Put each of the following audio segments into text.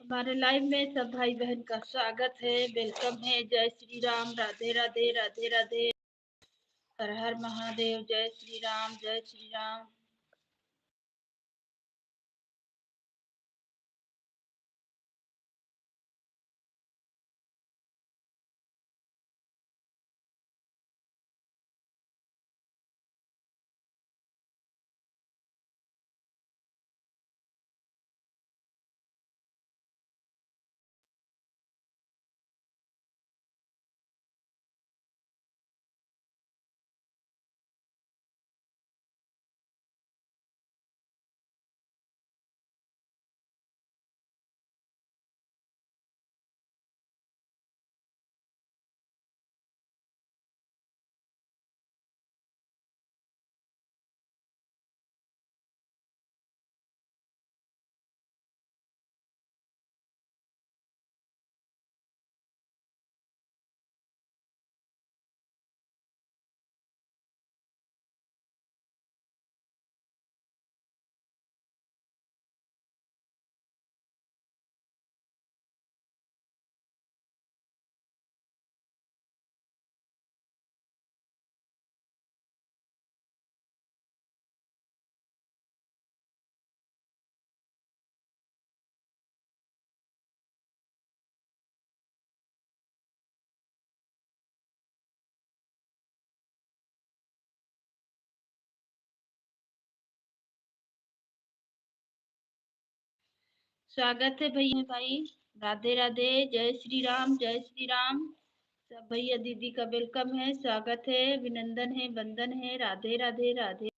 हमारे लाइव में सब भाई बहन का स्वागत है, वेलकम है। जय श्री राम, राधे राधे, राधे राधे, हर हर महादेव। जय श्री राम, जय श्री राम। स्वागत है भैया भाई, राधे राधे। जय श्री राम, जय श्री राम। सब भैया दीदी का वेलकम है, स्वागत है, अभिनंदन है, वंदन है। राधे राधे, राधे।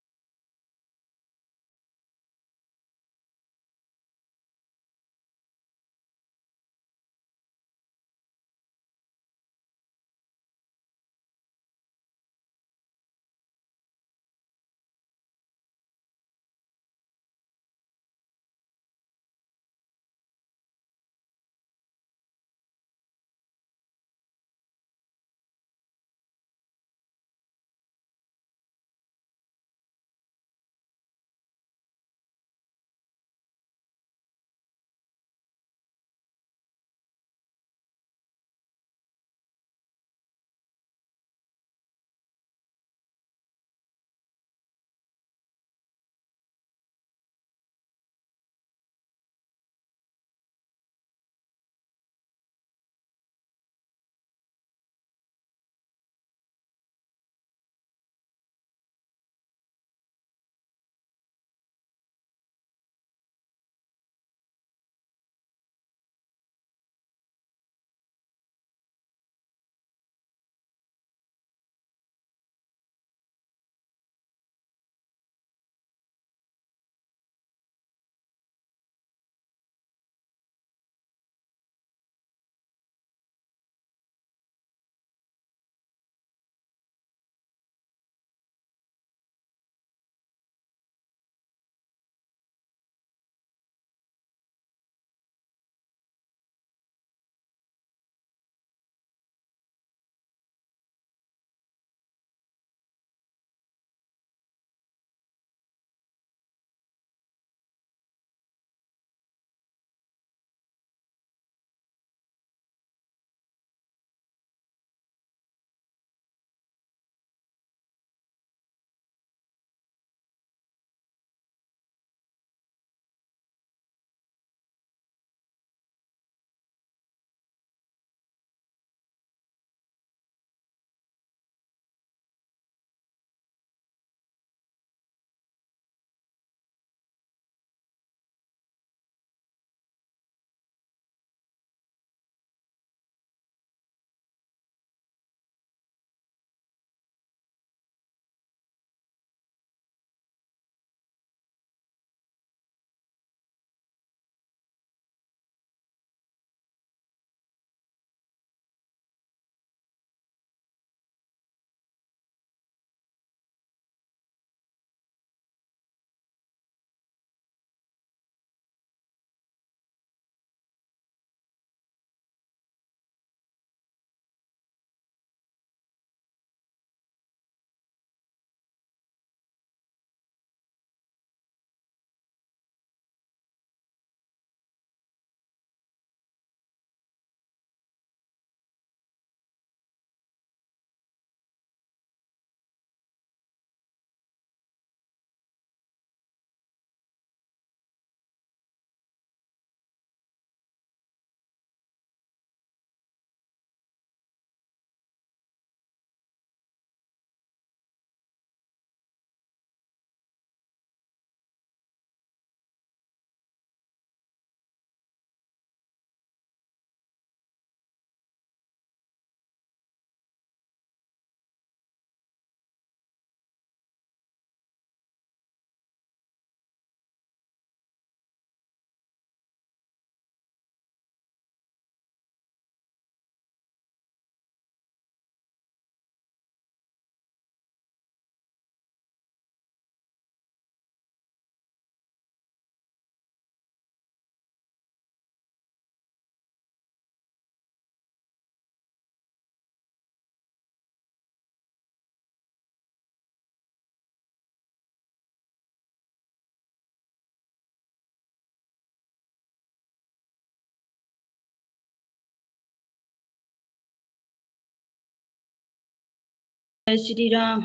जय श्री राम।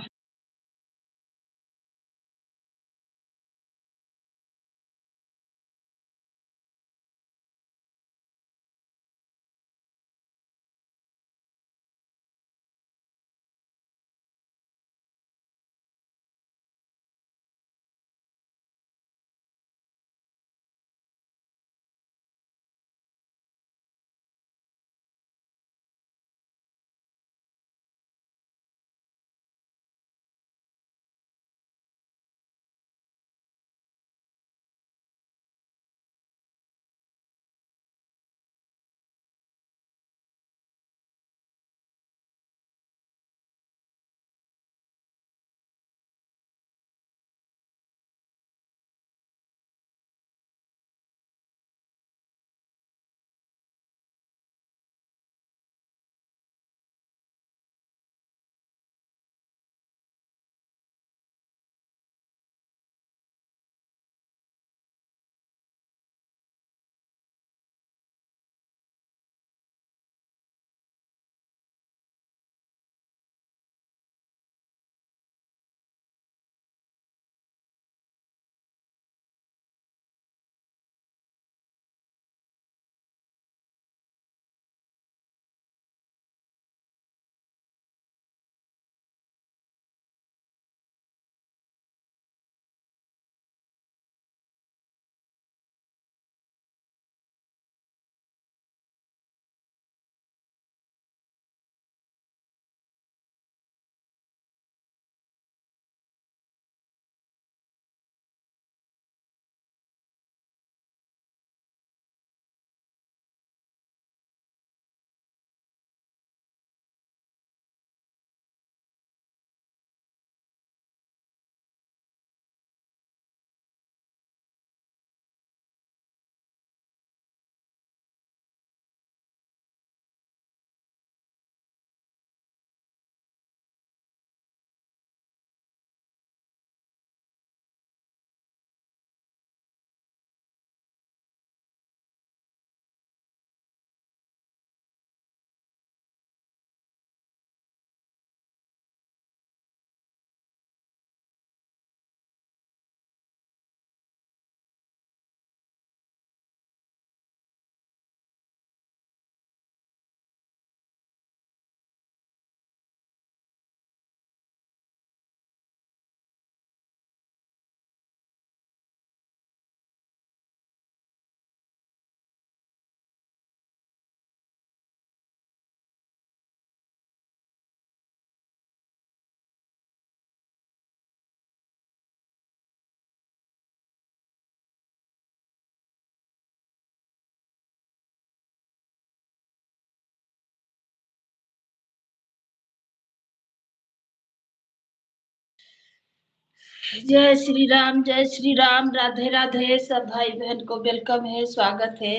जय श्री राम, जय श्री राम। राधे राधे। सब भाई बहन को वेलकम है, स्वागत है,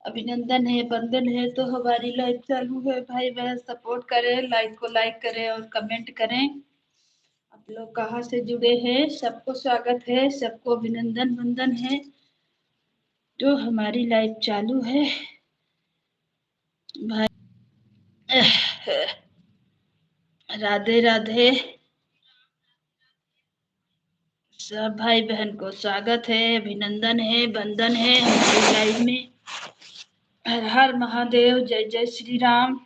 अभिनंदन है, वंदन है। तो हमारी लाइव चालू है। भाई बहन सपोर्ट करें, लाइक को लाइक करें और कमेंट करें। आप लोग कहाँ से जुड़े हैं, सबको स्वागत है, सबको अभिनंदन वंदन है। जो हमारी लाइव चालू है भाई। राधे राधे। सब भाई बहन को स्वागत है, अभिनंदन है, वंदन है हमारी लाइव में। हर हर महादेव। जय जय श्री राम।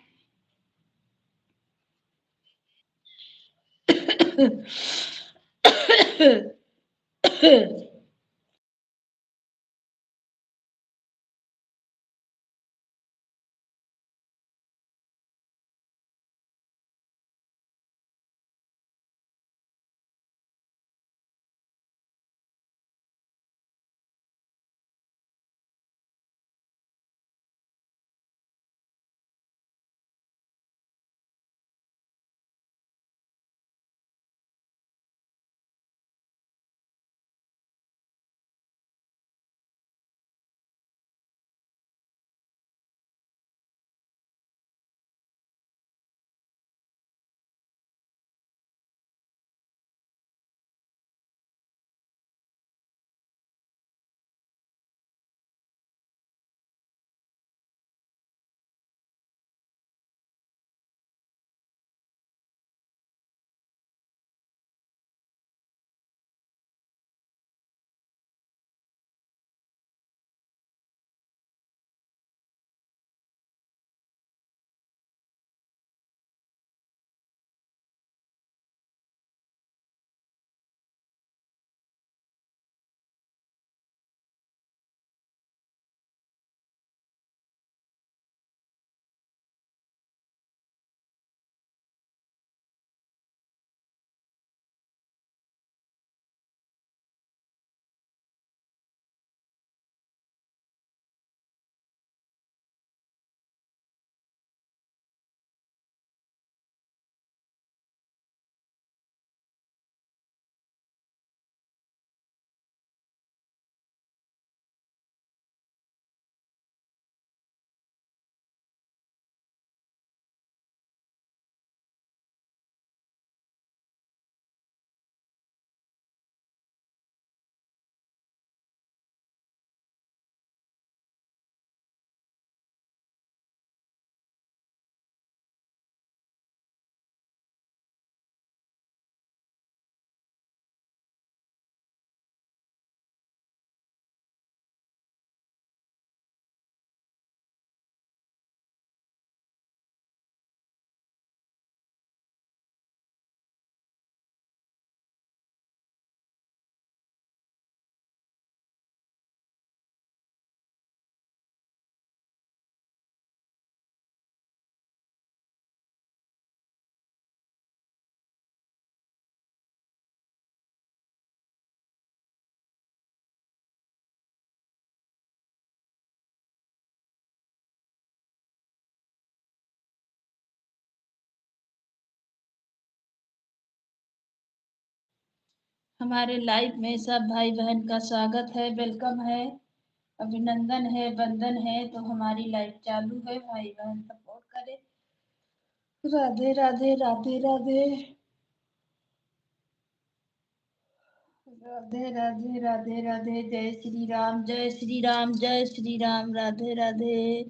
हमारे लाइव में सब भाई बहन का स्वागत है, वेलकम है, अभिनंदन है, वंदन है। तो हमारी लाइव चालू है, भाई बहन सपोर्ट करें। राधे राधे राधे राधे राधे राधे राधे राधे। जय श्री राम, जय श्री राम, जय श्री राम। राधे राधे।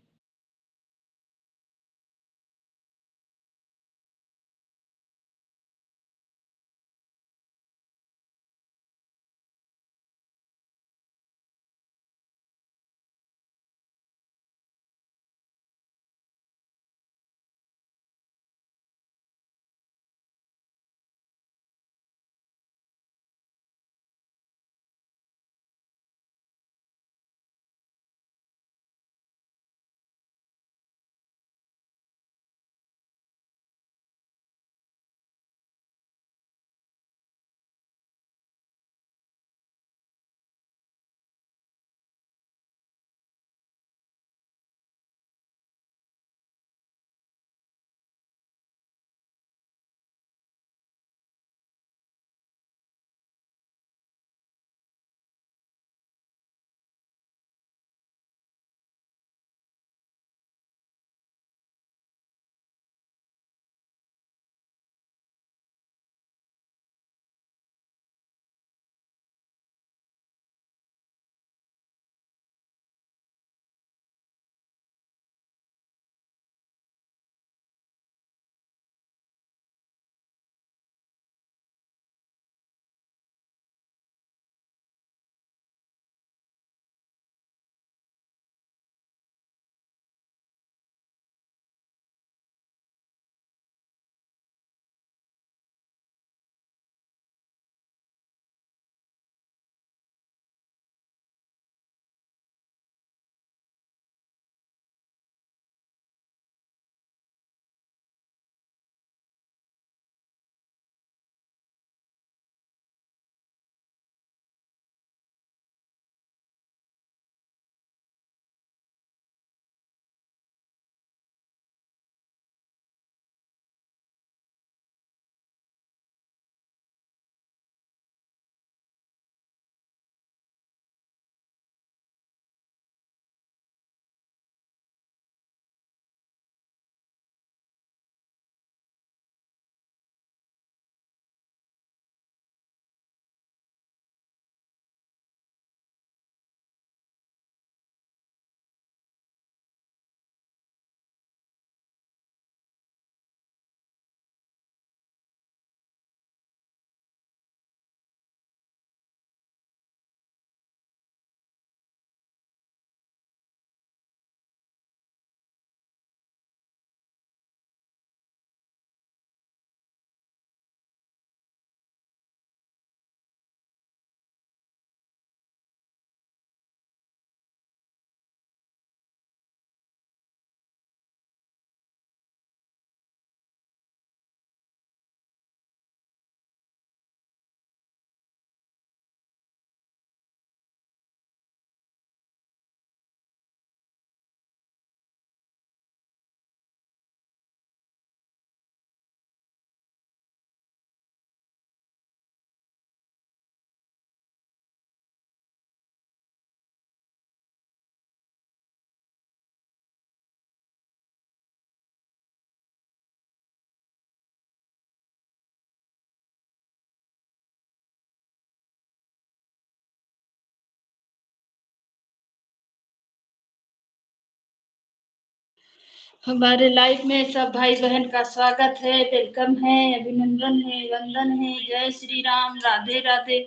हमारे लाइव में सब भाई बहन का स्वागत है, वेलकम है, अभिनंदन है, वंदन है। जय श्री राम। राधे राधे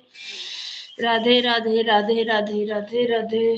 राधे राधे राधे राधे राधे राधे।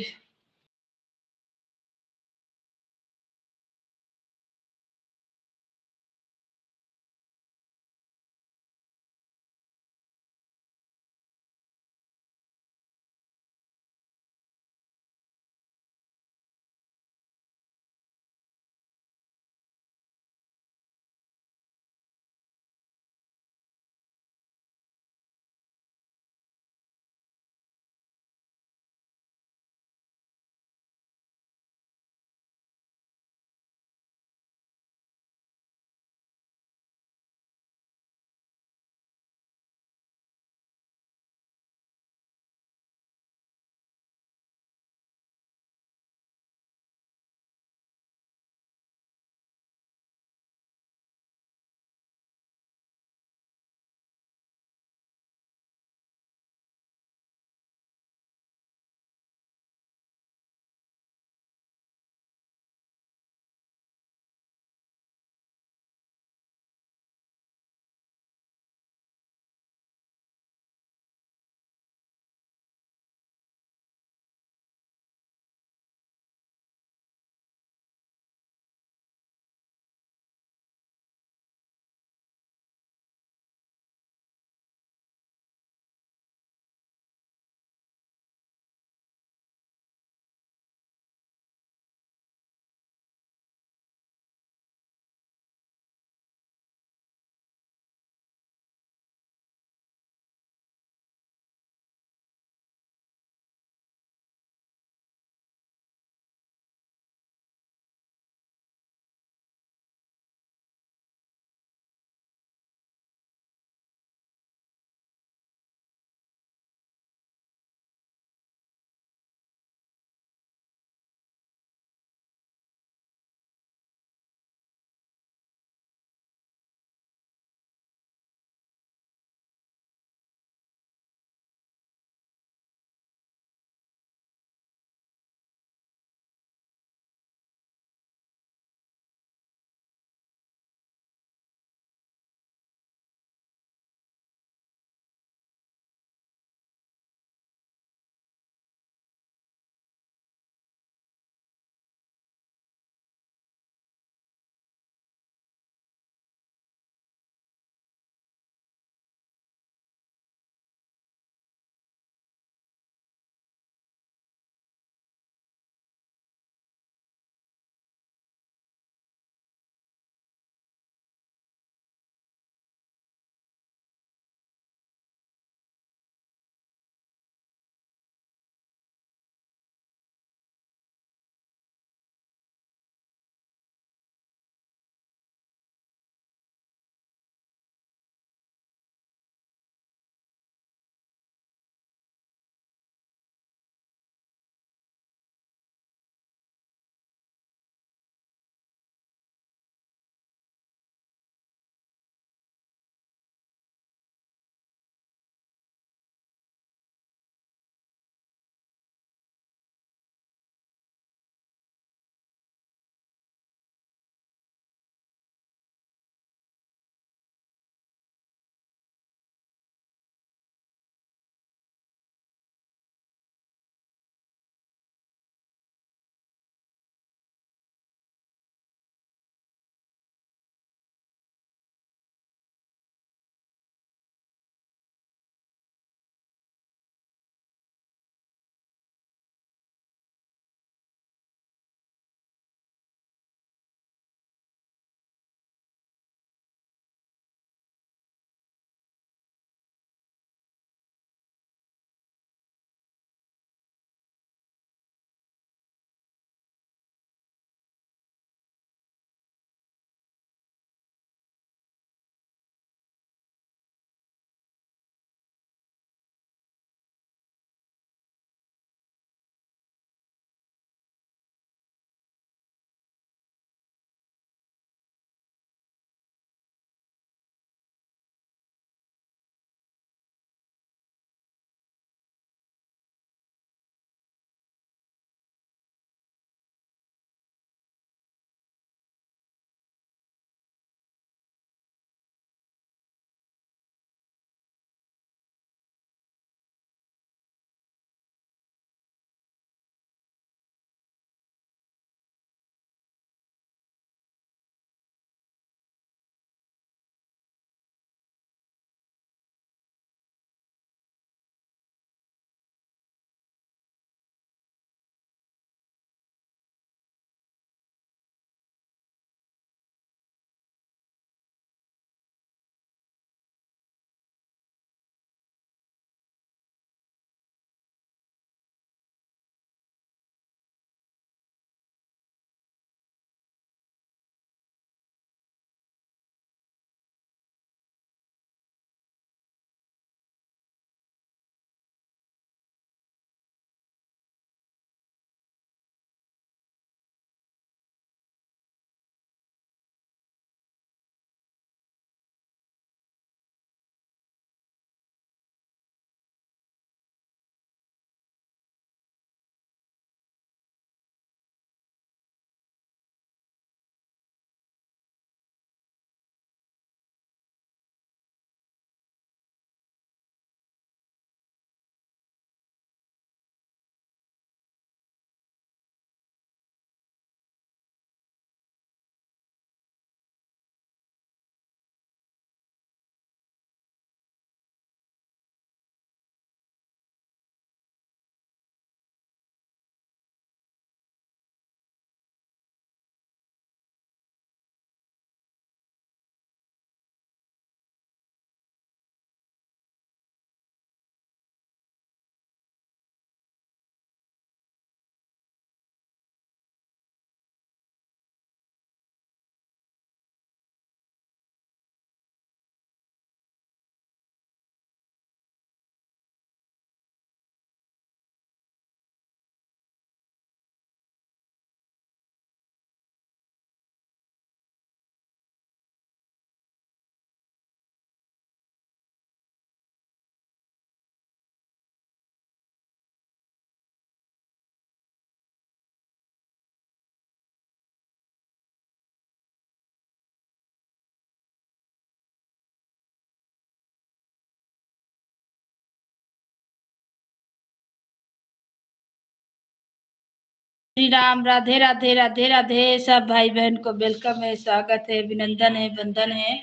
श्री राम। राधे राधे राधे राधे। सब भाई बहन को वेलकम है, स्वागत है, अभिनंदन है, वंदन है।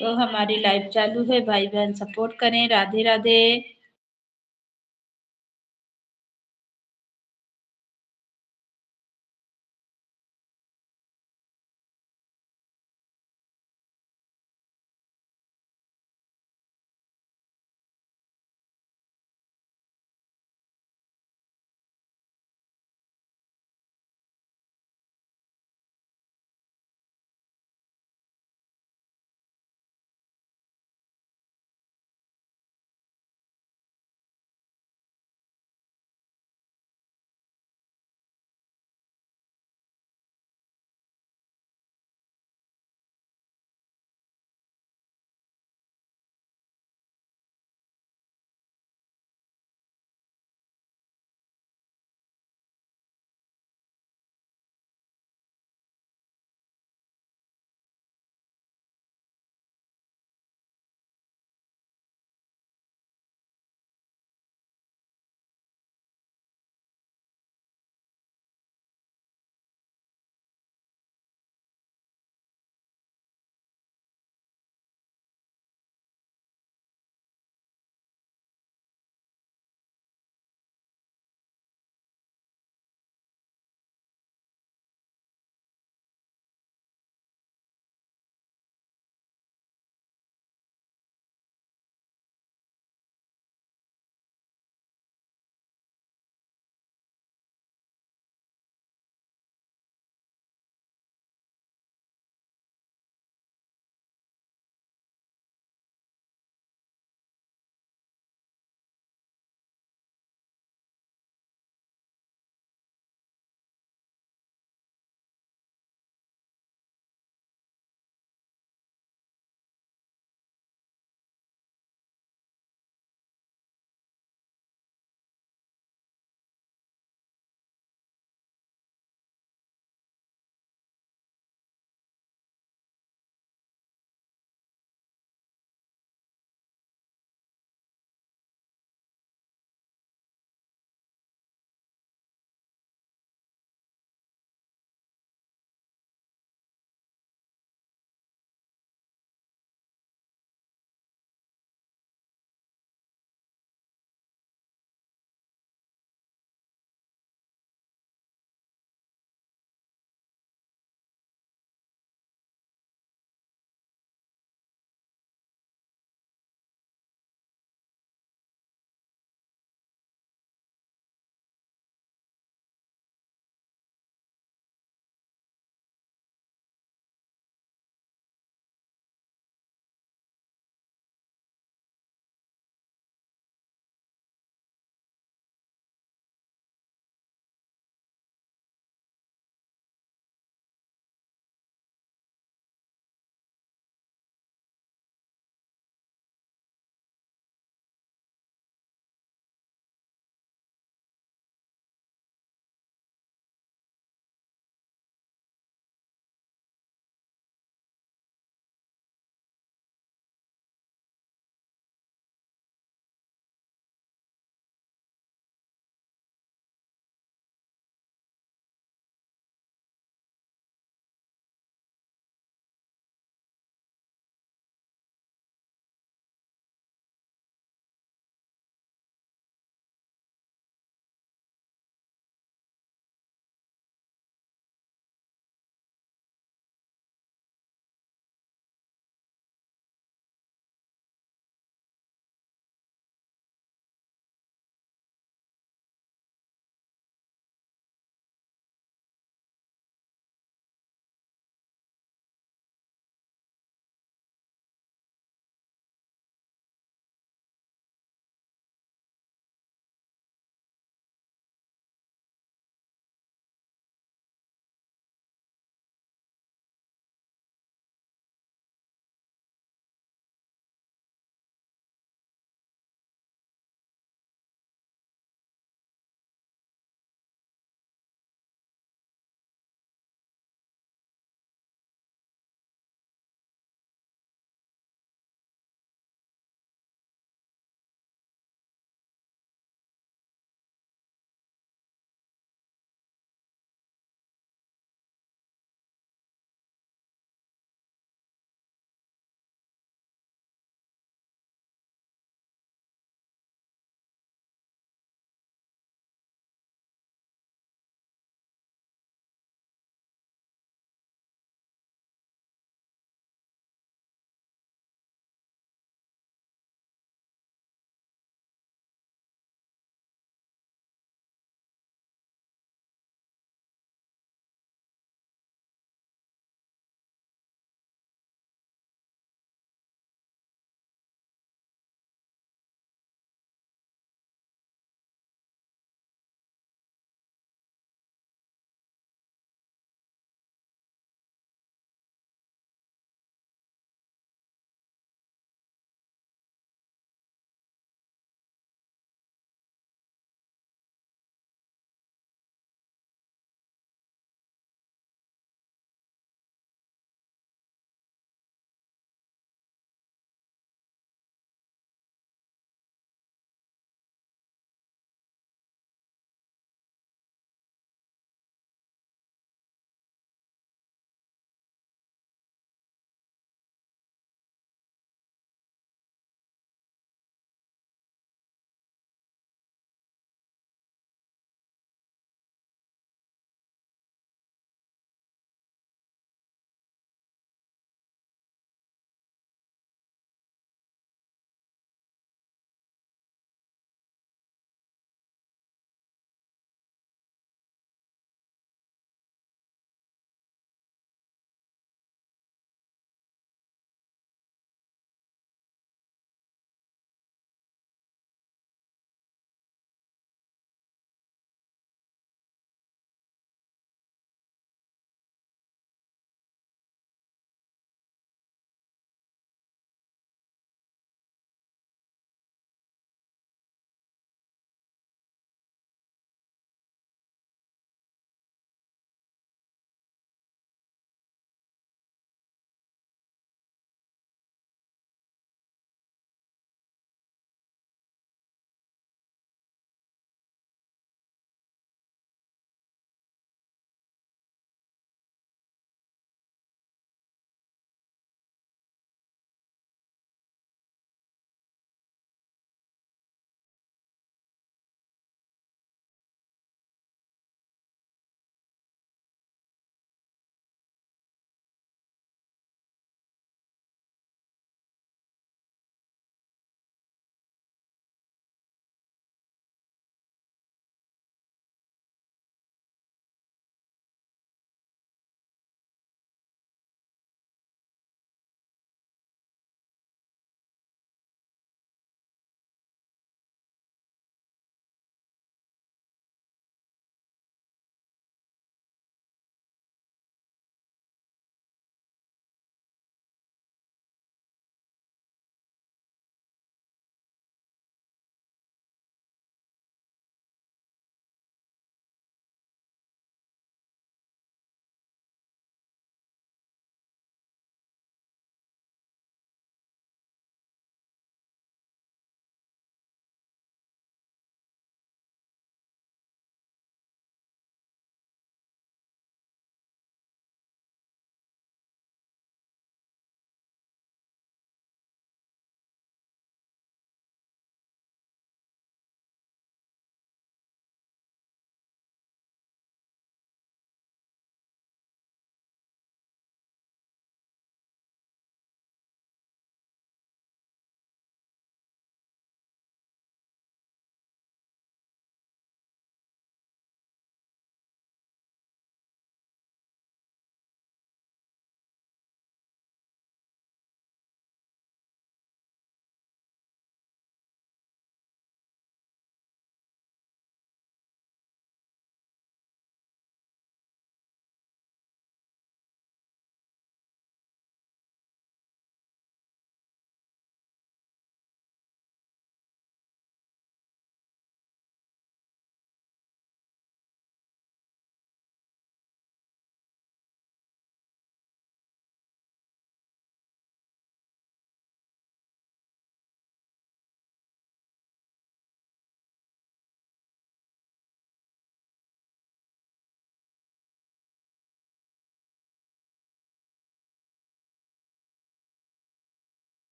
तो हमारी लाइव चालू है, भाई बहन सपोर्ट करें। राधे राधे।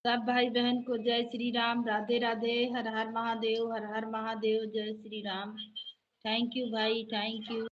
सब भाई बहन को जय श्री राम, राधे राधे, हर हर महादेव, हर हर महादेव, जय श्री राम। थैंक यू भाई, थैंक यू।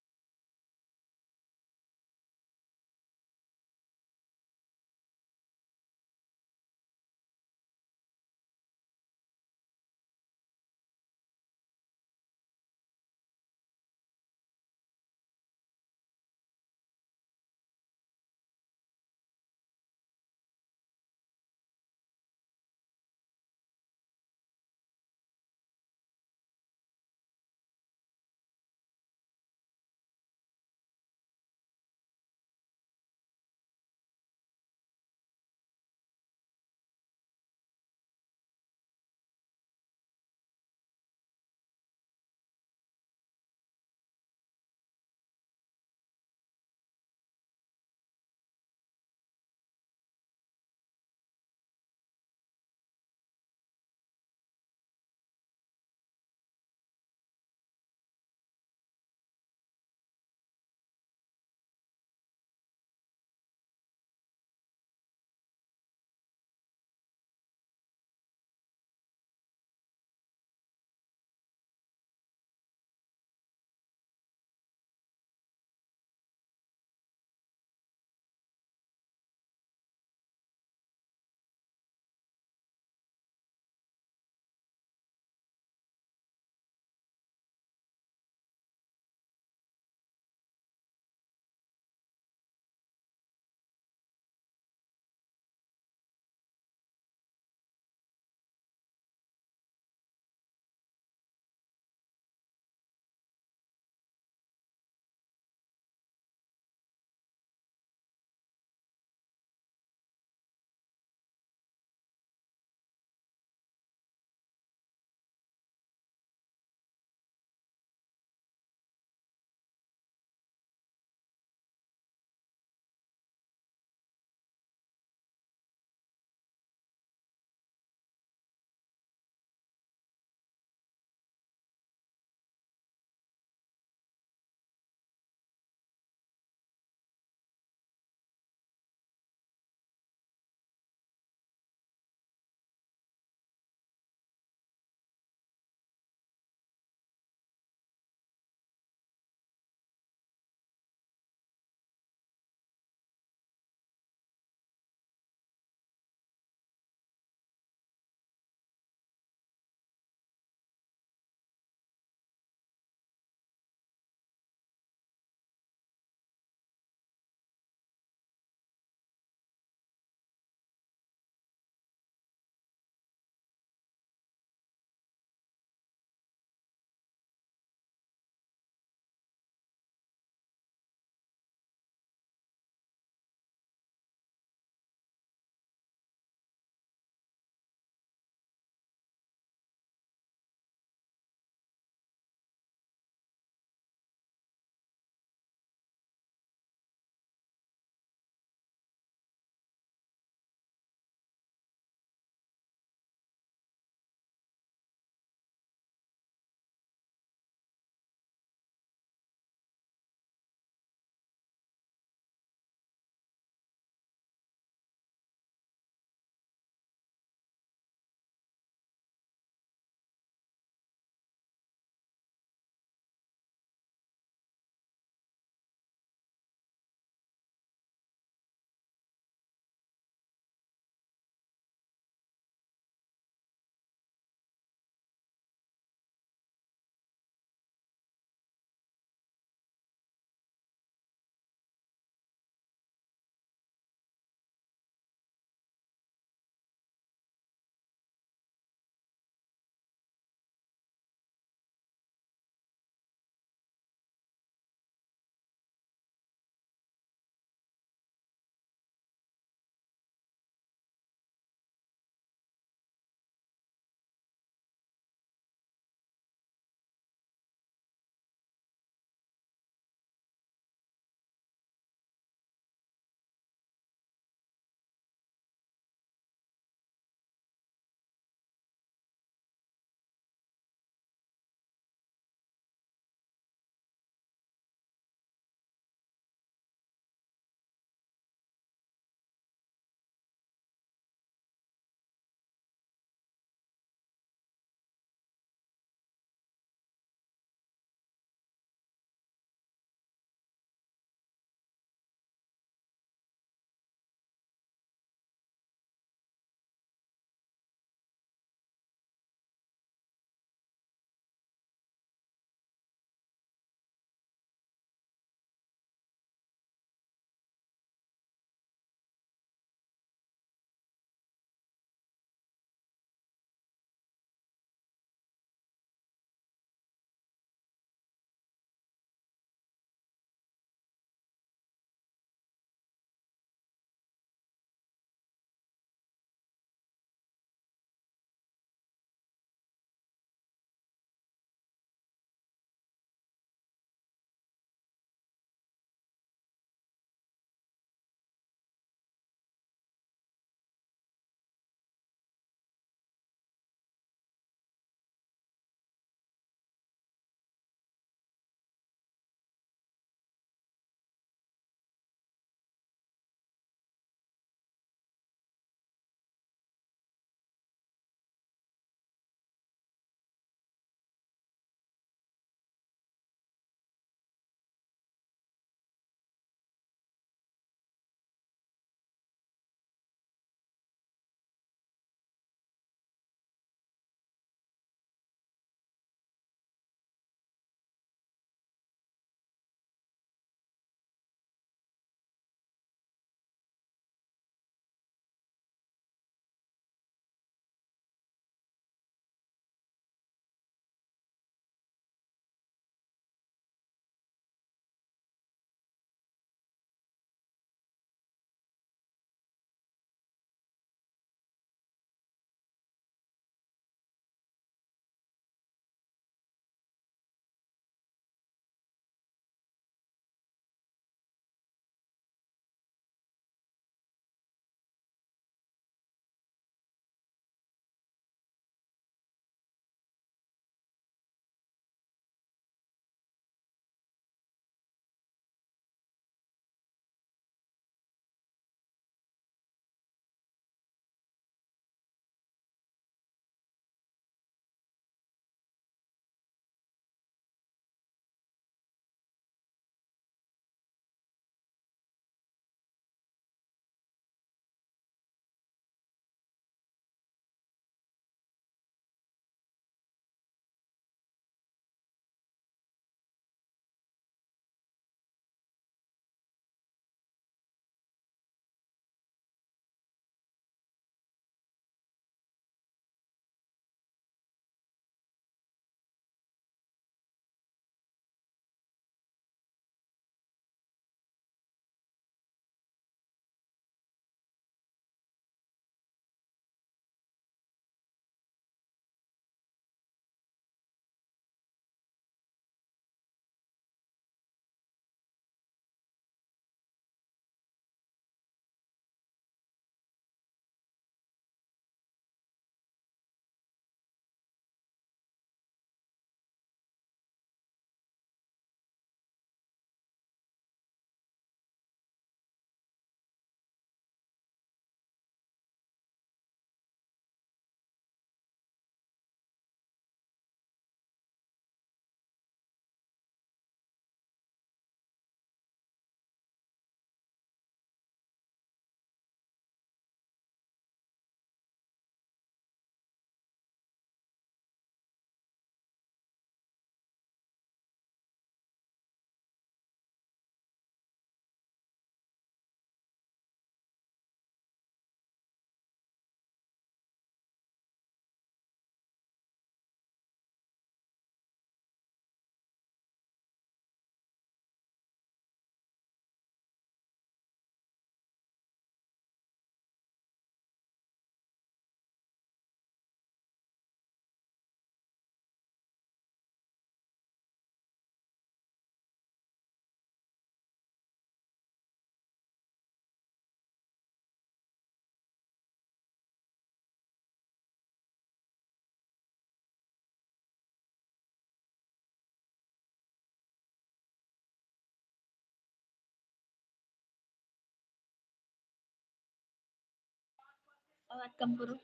आवाज कम करो।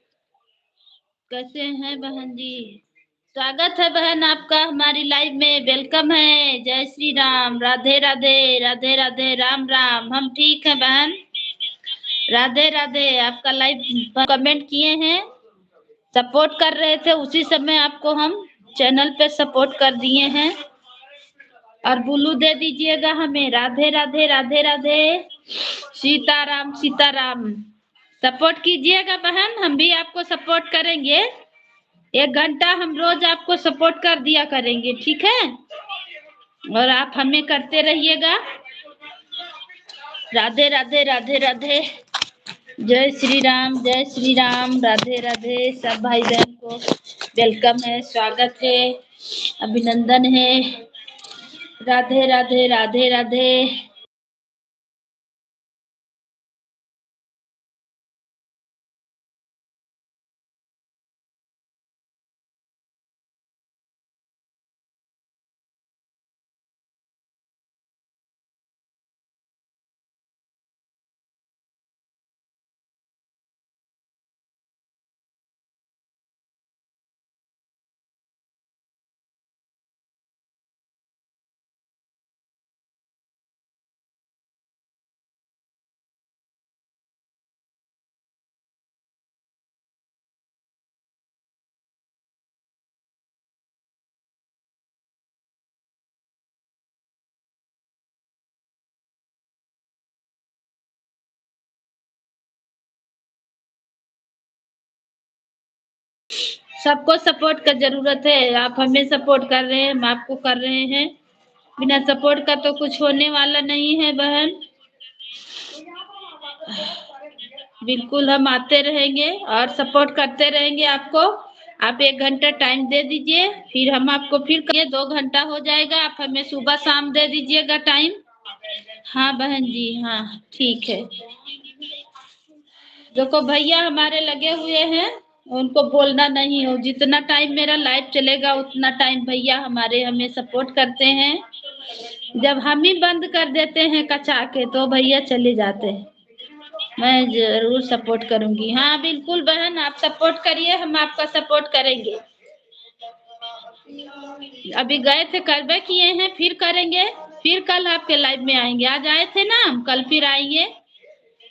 कैसे हैं बहन जी? स्वागत है बहन आपका हमारी लाइव में। वेलकम है। जय श्री राम। राधे राधे। राधे राधे। राम राम। हम ठीक हैं बहन। राधे राधे। आपका लाइव कमेंट किए हैं, सपोर्ट कर रहे थे, उसी समय आपको हम चैनल पे सपोर्ट कर दिए हैं। और बुलू दे दीजिएगा हमें। राधे राधे। राधे राधे। सीताराम सीताराम। सपोर्ट कीजिएगा बहन, हम भी आपको सपोर्ट करेंगे। 1 घंटा हम रोज आपको सपोर्ट कर दिया करेंगे, ठीक है? और आप हमें करते रहिएगा। राधे राधे। राधे राधे। जय श्री राम। जय श्री राम। राधे राधे। सब भाई बहन को वेलकम है, स्वागत है, अभिनंदन है। राधे राधे। राधे राधे। सबको सपोर्ट का जरूरत है। आप हमें सपोर्ट कर रहे हैं, हम आपको कर रहे हैं। बिना सपोर्ट का तो कुछ होने वाला नहीं है बहन। बिल्कुल हम आते रहेंगे और सपोर्ट करते रहेंगे आपको। आप 1 घंटा टाइम दे दीजिए, फिर हम आपको फिर 2 घंटा हो जाएगा। आप हमें सुबह शाम दे दीजिएगा टाइम। हाँ बहन जी, हाँ ठीक है। देखो भैया हमारे लगे हुए हैं, उनको बोलना नहीं हो। जितना टाइम मेरा लाइव चलेगा उतना टाइम भैया हमारे हमें सपोर्ट करते हैं। जब हम ही बंद कर देते हैं कचा के तो भैया चले जाते हैं। मैं जरूर सपोर्ट करूंगी। हाँ बिल्कुल बहन, आप सपोर्ट करिए, हम आपका सपोर्ट करेंगे। अभी गए थे, करबे किए हैं, फिर करेंगे। फिर कल आपके लाइव में आएंगे। आज आए थे ना हम, कल फिर आएंगे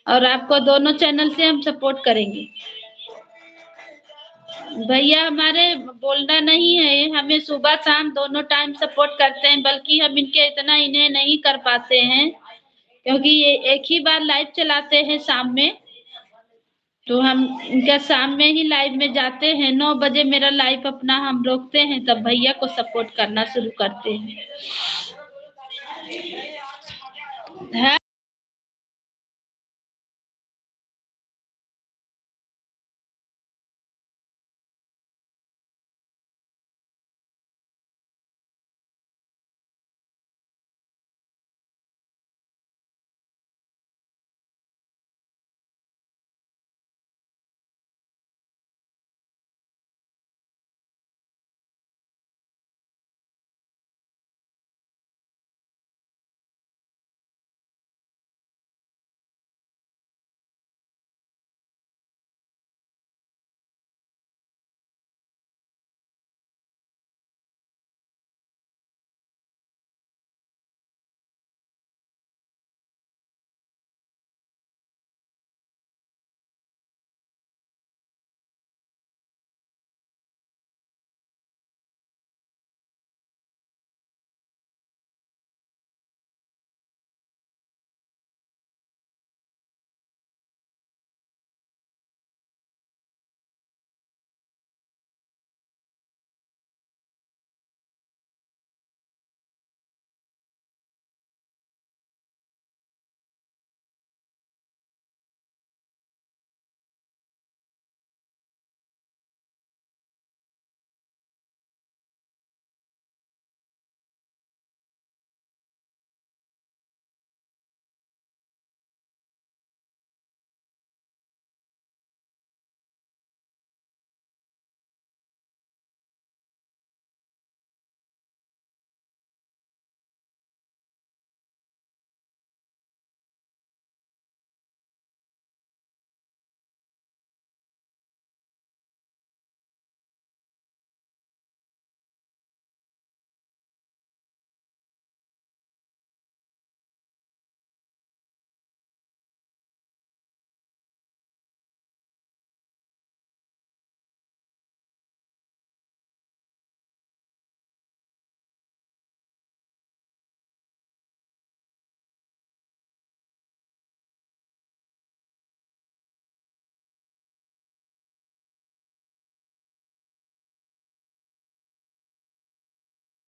और आपको दोनों चैनल से हम सपोर्ट करेंगे। भैया हमारे बोलना नहीं है, हमें सुबह शाम दोनों टाइम सपोर्ट करते हैं, बल्कि हम इनके इतना इन्हें नहीं कर पाते हैं क्योंकि ये एक ही बार लाइव चलाते हैं शाम में। तो हम इनका शाम में ही लाइव में जाते हैं। 9 बजे मेरा लाइव अपना हम रोकते हैं, तब भैया को सपोर्ट करना शुरू करते हैं।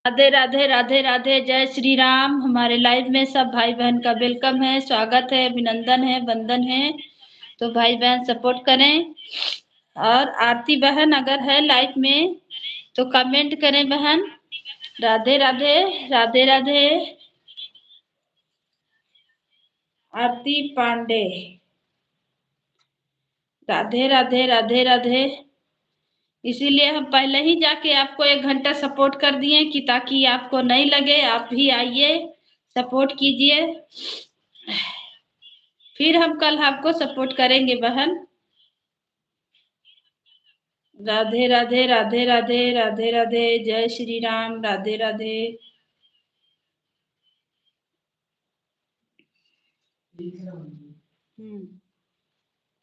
राधे राधे राधे राधे, जय श्री राम। हमारे लाइव में सब भाई बहन का वेलकम है, स्वागत है, अभिनंदन है, वंदन है। तो भाई बहन सपोर्ट करें। और आरती बहन अगर है लाइव में तो कमेंट करें बहन। राधे राधे राधे राधे। आरती पांडे, राधे राधे राधे राधे। इसीलिए हम पहले ही जाके आपको 1 घंटा सपोर्ट कर दिए कि ताकि आपको नहीं लगे, आप भी आइए सपोर्ट कीजिए। फिर हम कल आपको सपोर्ट करेंगे बहन। राधे राधे राधे राधे राधे राधे, जय श्री राम, राधे राधे।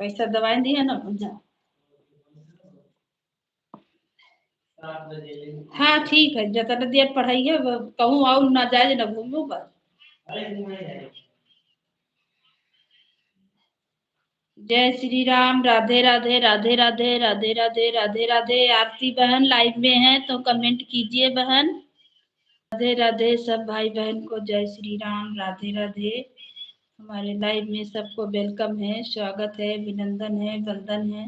पैसा दवाई दिया ना पूजा। हाँ ठीक है, जितना देर पढ़ाई है कहूँ आओ ना जाए ना घूमू बस। जय श्री राम, राधे राधे राधे राधे राधे राधे राधे राधे। आरती बहन लाइव में है तो कमेंट कीजिए बहन। राधे राधे सब भाई बहन को जय श्री राम, राधे राधे। हमारे लाइव में सबको वेलकम है, स्वागत है, अभिनंदन है, वंदन है।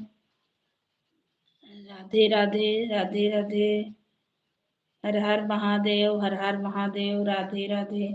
राधे राधे राधे राधे। हर हर महादेव, हर हर महादेव, राधे राधे।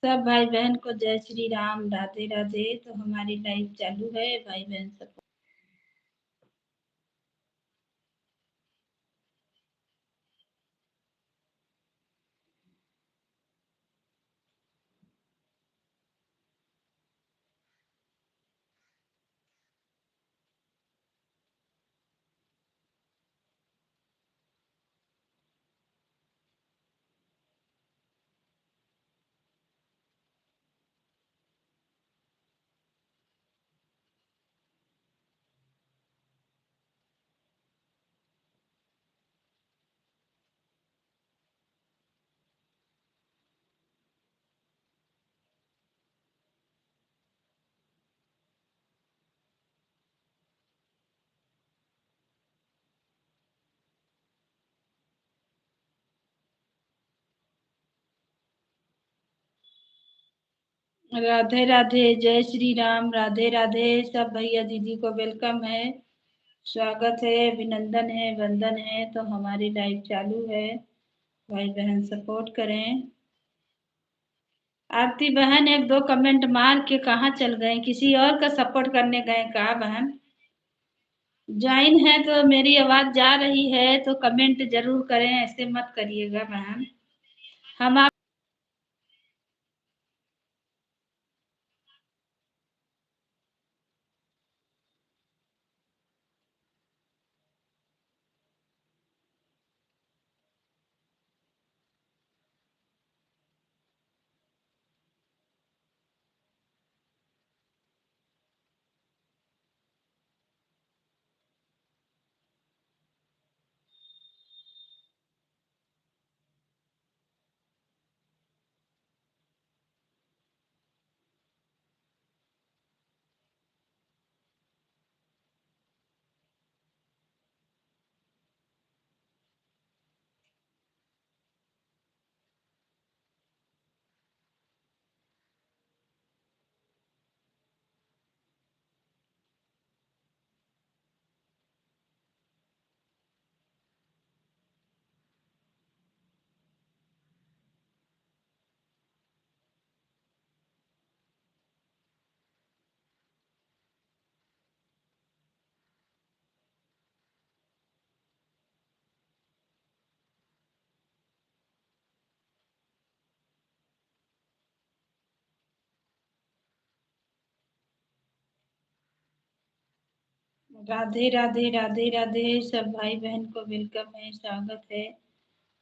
सब भाई बहन को जय श्री राम, राधे राधे। तो हमारी लाइव चालू है, भाई बहन सब। राधे राधे, जय श्री राम, राधे राधे। सब भैया दीदी को वेलकम है, स्वागत है, अभिनंदन है, वंदन है। तो हमारी लाइव चालू है, भाई बहन सपोर्ट करें। आरती बहन 1-2 कमेंट मार के कहाँ चल गए, किसी और का सपोर्ट करने गए कहा बहन? ज्वाइन है तो मेरी आवाज जा रही है तो कमेंट जरूर करें, ऐसे मत करिएगा बहन। हम आप राधे राधे राधे राधे सब भाई बहन को वेलकम है, स्वागत है,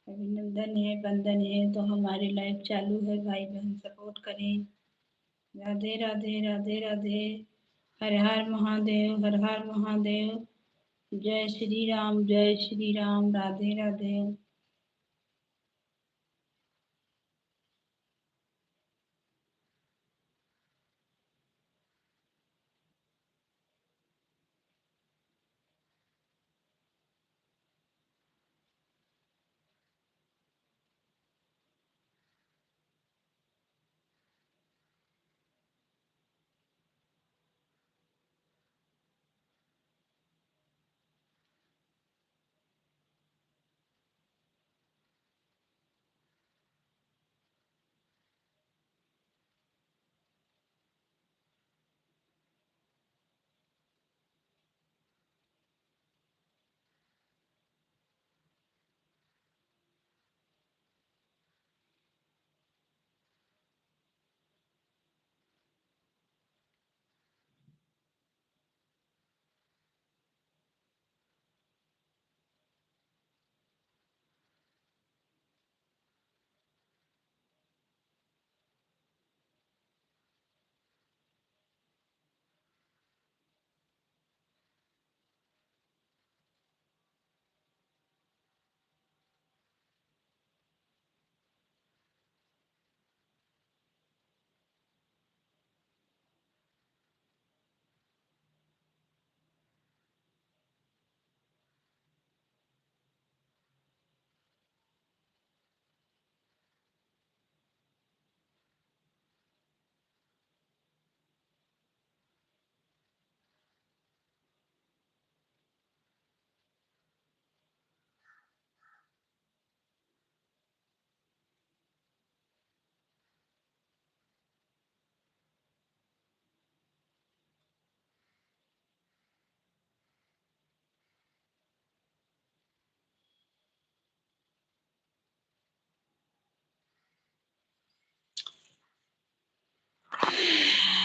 अभिनंदन है, वंदन है। तो हमारी लाइव चालू है, भाई बहन सपोर्ट करें। राधे राधे राधे राधे। हर हर महादेव, हर हर महादेव। जय श्री राम, जय श्री राम। राधे राधे।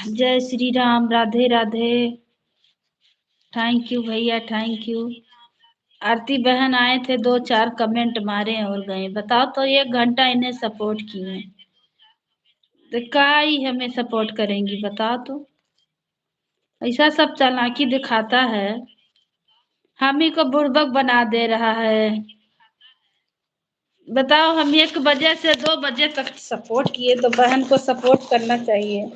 जय श्री राम। राधे राधे। थैंक यू भैया, थैंक यू। आरती बहन आए थे, दो चार कमेंट मारे और गए। बताओ तो, 1 घंटा इन्हें सपोर्ट किए तो का ही हमें सपोर्ट करेंगी? बताओ तो। ऐसा सब चालाकी दिखाता है, हम ही को बुड़बक बना दे रहा है। बताओ, हम 1 बजे से 2 बजे तक सपोर्ट किए, तो बहन को सपोर्ट करना चाहिए।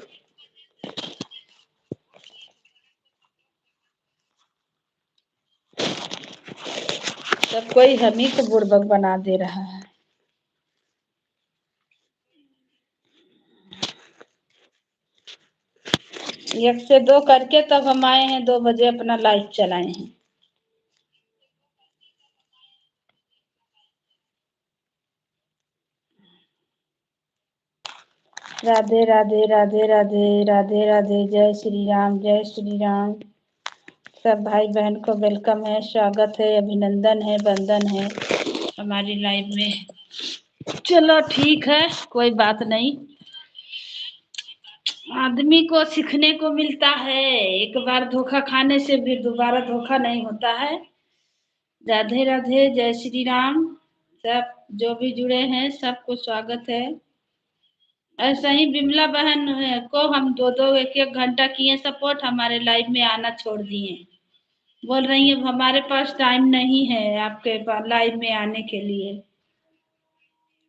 सब कोई हम ही को बुड़बक बना दे रहा है। 1 से 2 करके तब हम आए हैं, 2 बजे अपना लाइव चलाए हैं। राधे राधे राधे राधे राधे राधे। जय श्री राम, जय श्री राम। सब भाई बहन को वेलकम है, स्वागत है, अभिनंदन है, वंदन है हमारी लाइव में। चलो ठीक है, कोई बात नहीं। आदमी को सीखने को मिलता है, एक बार धोखा खाने से फिर दोबारा धोखा नहीं होता है। राधे राधे, जय श्री राम। सब जो भी जुड़े हैं सबको स्वागत है। ऐसा ही बिमला बहन को हम 1 1 घंटा किए सपोर्ट, हमारे लाइव में आना छोड़ दिए। बोल रही है हमारे पास टाइम नहीं है आपके पास लाइव में आने के लिए।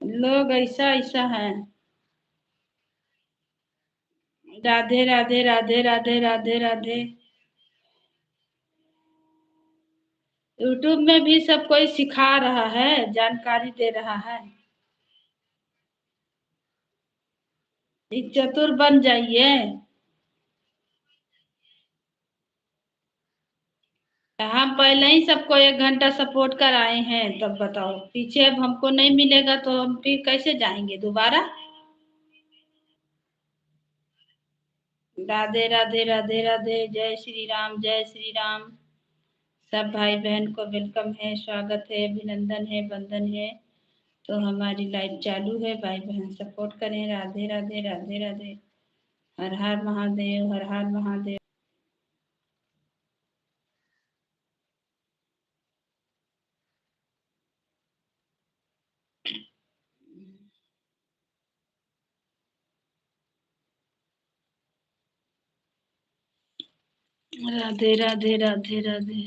लोग ऐसा ऐसा है। राधे राधे राधे राधे राधे राधे। यूट्यूब में भी सब कोई सिखा रहा है, जानकारी दे रहा है। चतुर बन जाइए। हम पहले ही सबको 1 घंटा सपोर्ट कर आए हैं, तब बताओ पीछे अब हमको नहीं मिलेगा तो हम फिर कैसे जाएंगे दोबारा? राधे राधे राधे राधे। जय श्री राम, जय श्री राम। सब भाई बहन को वेलकम है, स्वागत है, अभिनंदन है, वंदन है। तो हमारी लाइव चालू है, भाई बहन सपोर्ट करें। राधे राधे राधे राधे। हर हर महादेव, हर हर महादेव। राधे राधे राधे राधे।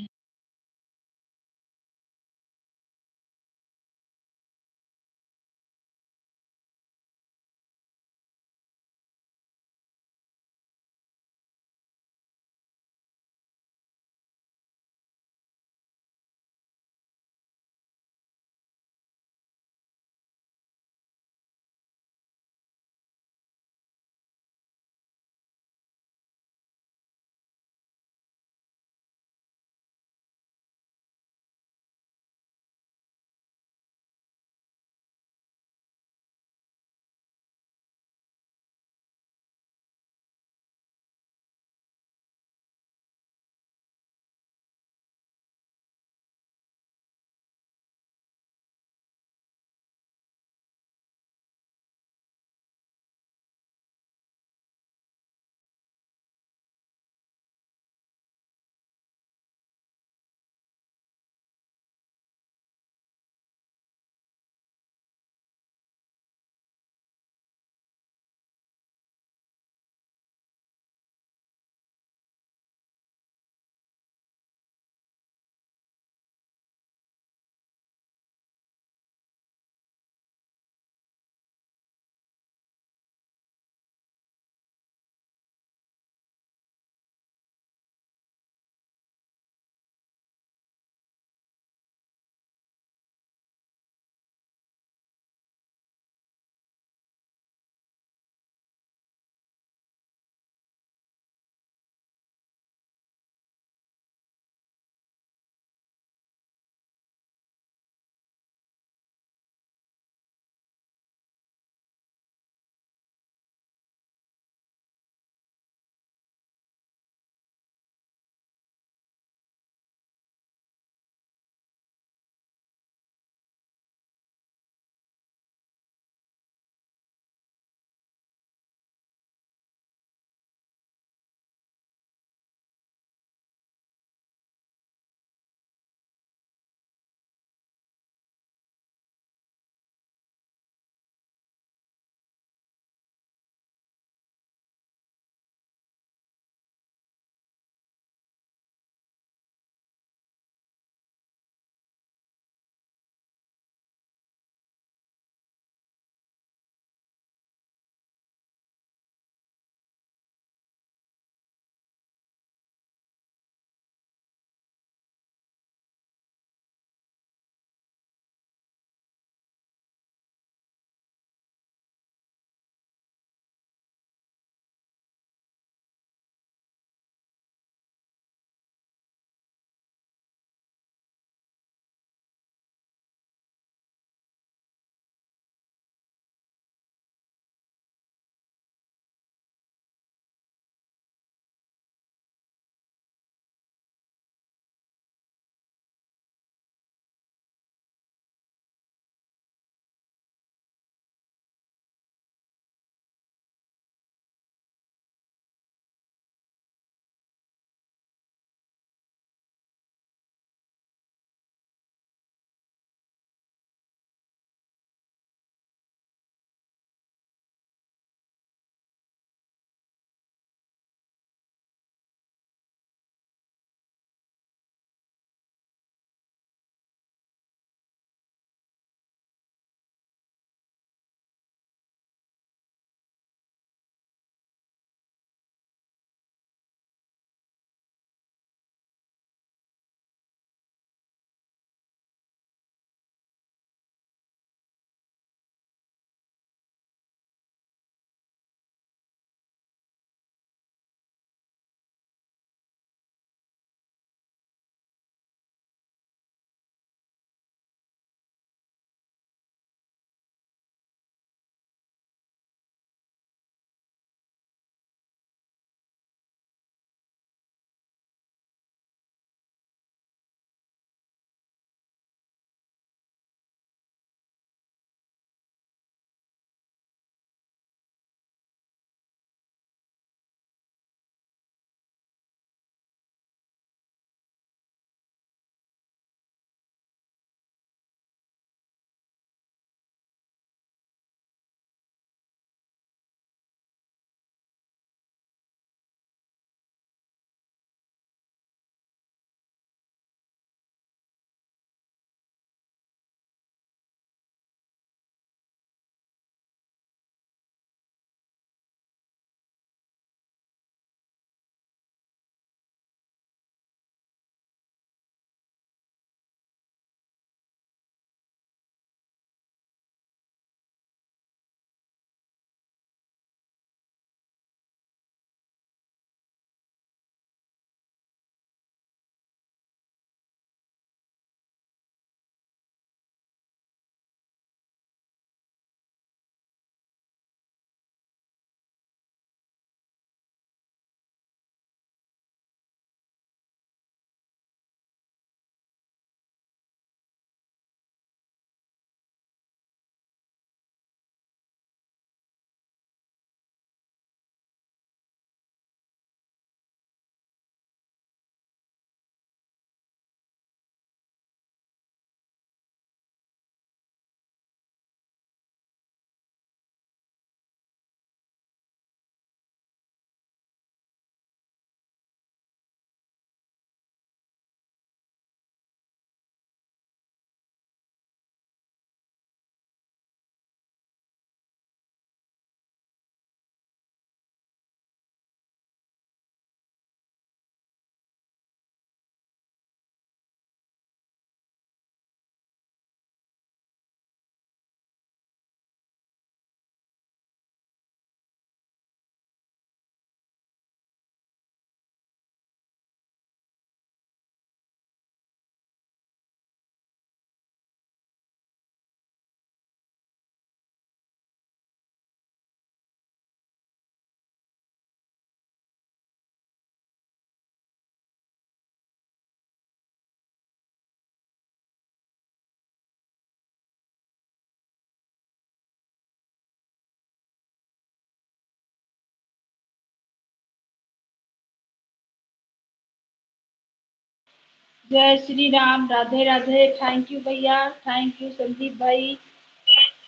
जय श्री राम। राधे राधे। थैंक यू भैया। थैंक यू संदीप भाई।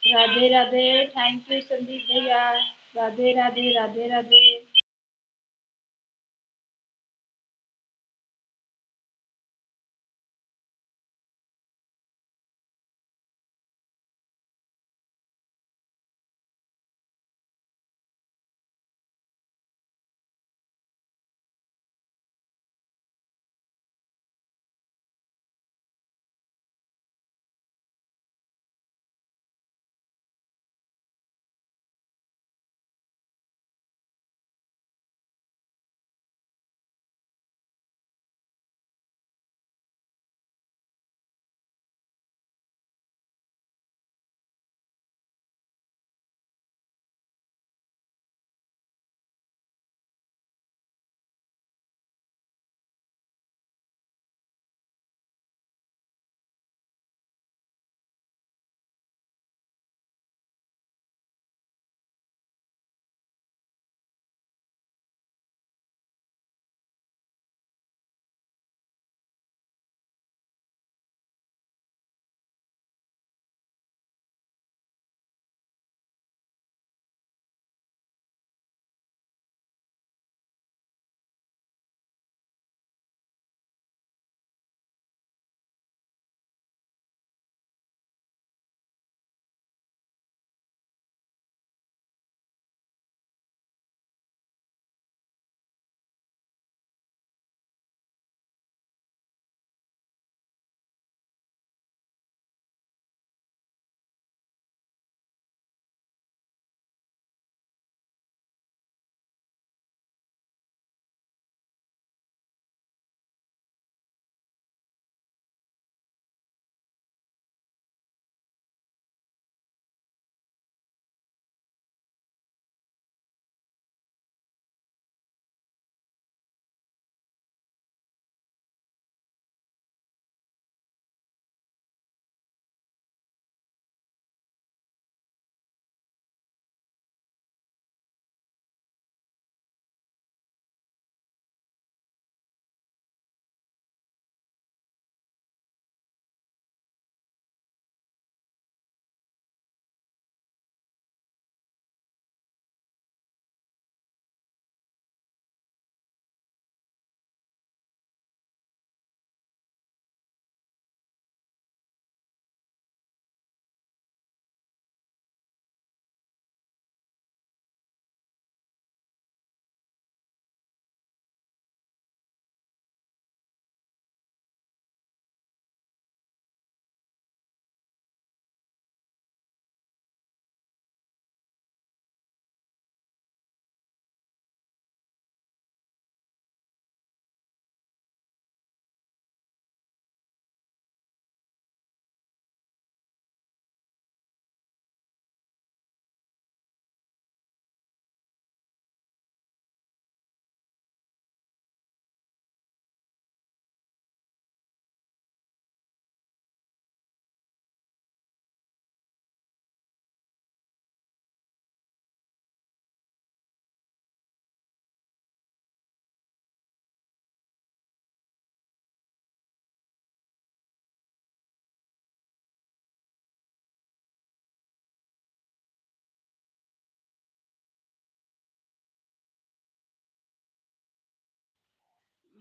राधे राधे। थैंक यू संदीप भैया। राधे राधे। राधे राधे।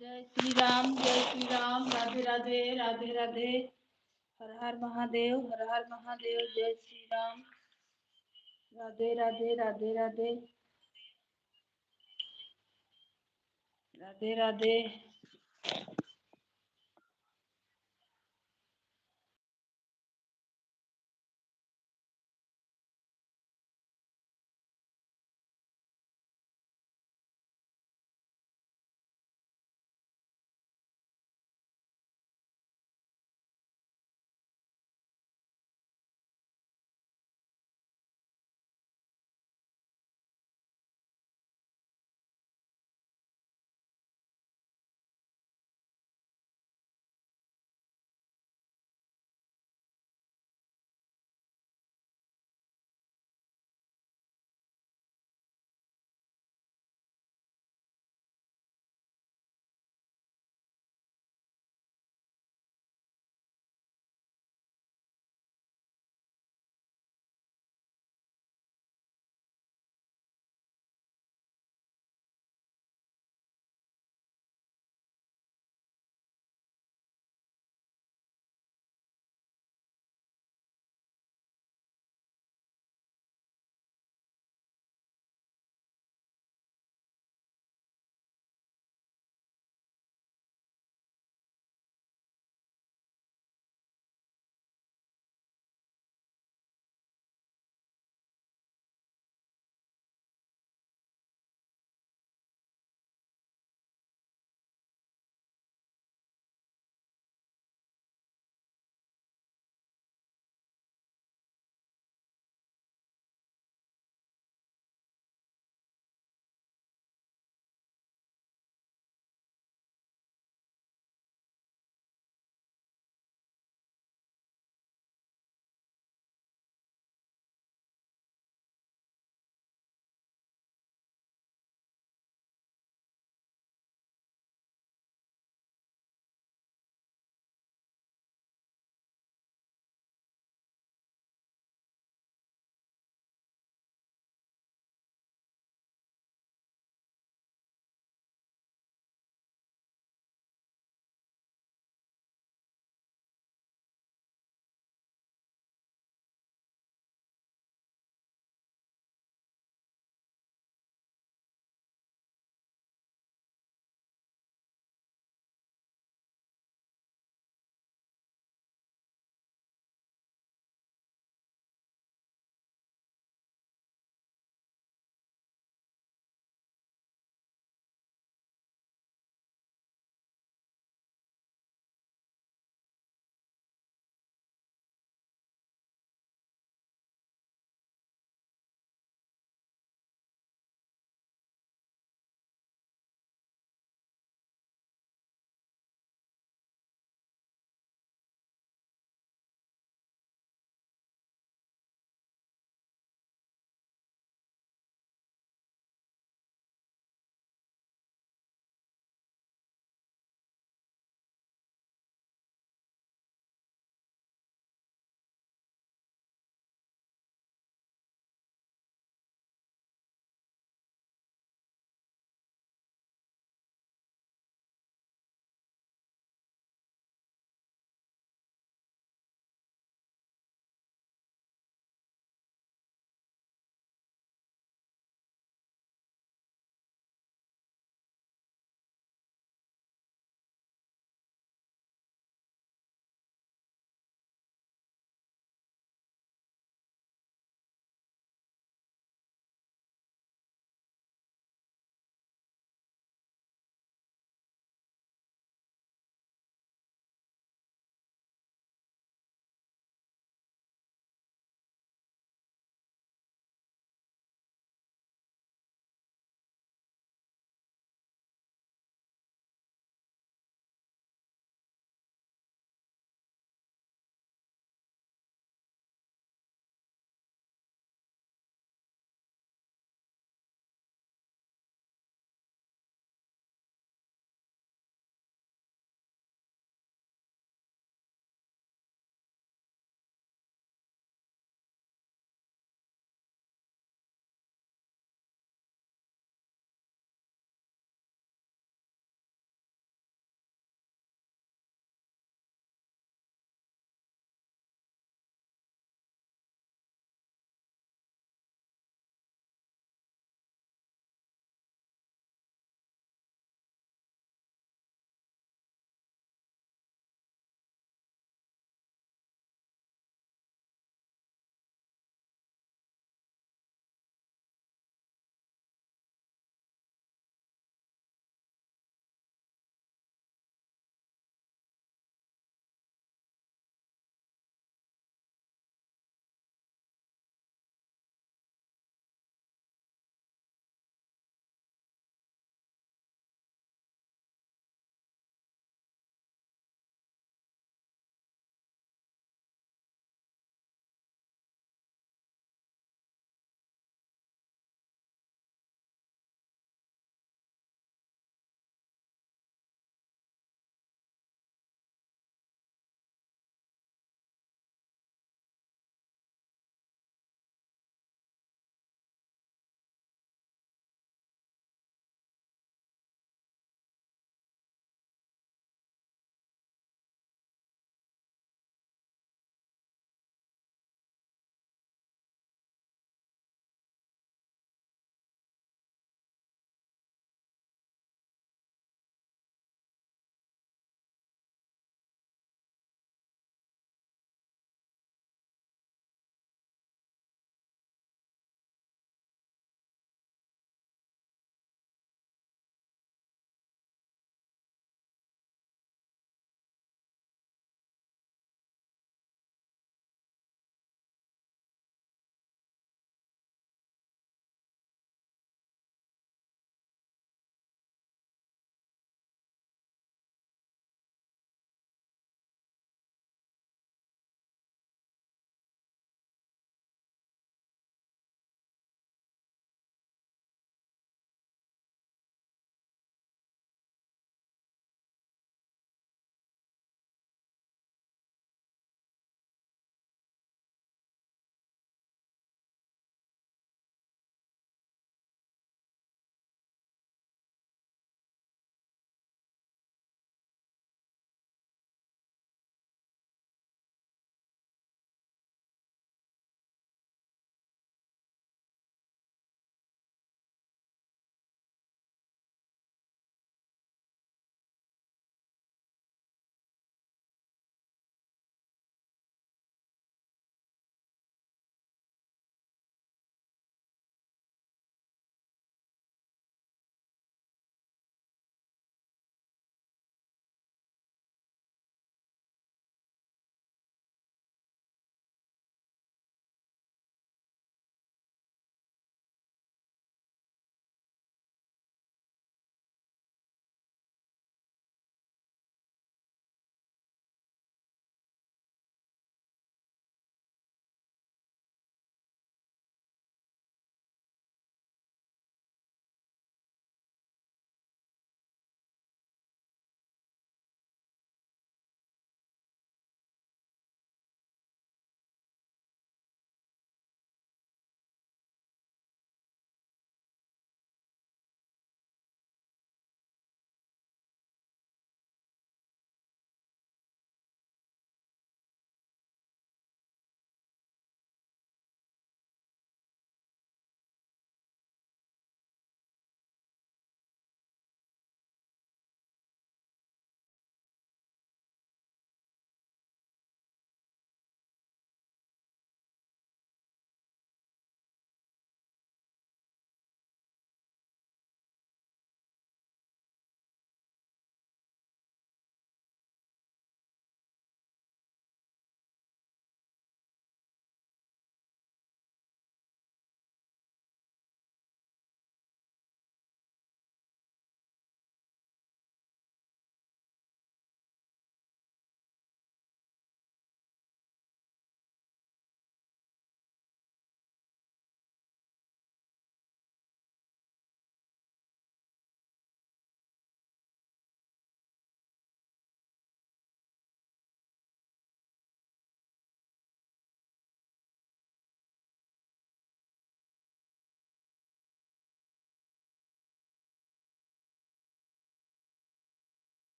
जय श्री राम। जय श्री राम। राधे राधे। राधे राधे। हर हर महादेव। हर हर महादेव। जय श्री राम। राधे राधे। राधे राधे। राधे राधे।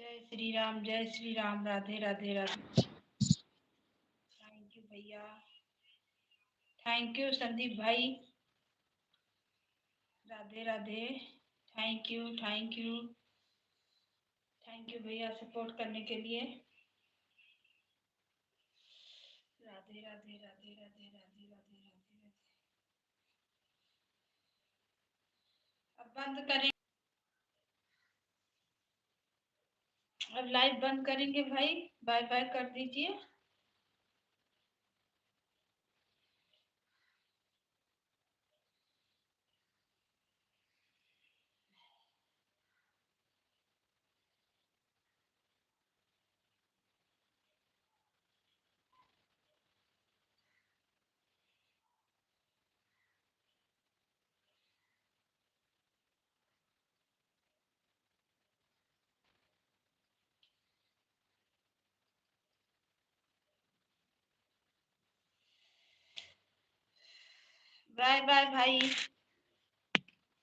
जय श्री राम, राधे राधे राधे। थैंक यू भैया, थैंक यू संदीप भाई, Radhe Radhe. Thank you thank you thank you भैया सपोर्ट करने के लिए। राधे राधे राधे राधे राधे राधे राधे राधे। अब बंद करें, अब लाइव बंद करेंगे भाई, बाय बाय कर दीजिए। बाय बाय भाई,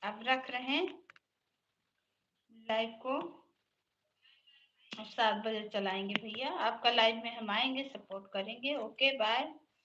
अब रख रहे हैं लाइव को। अब 7 बजे चलाएंगे भैया, आपका लाइव में हम आएंगे, सपोर्ट करेंगे। Okay bye.